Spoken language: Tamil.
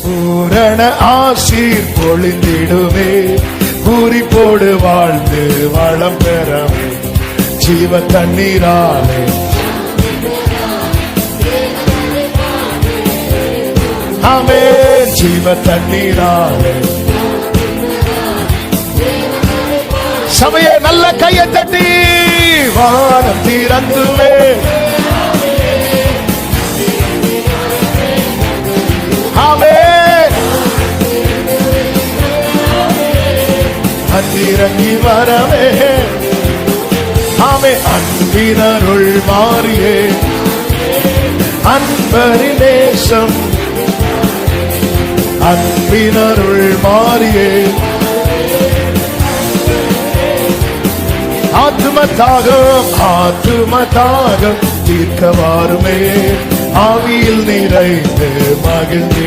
பூரண ஆசீர் பொழிந்திடுமே. பூரிப்போடு வாழ்ந்து வளம் பெறவே ஜீவ தண்ணீராலே ஆமென். ஜீவ தண்ணீராலே சபையே நல்ல கையை தட்டி வானம் திறந்துமே. ஆமென். அந்திறங்கி வரவே ஆமென். அன்பினருள் மாறியே அன்பரி நேசம் அன்பினருள் மாறியே ஆத்தும தாகம் தீர்க்க வாருமே. ஆவியில் நிறைந்து மகிழ்ந்து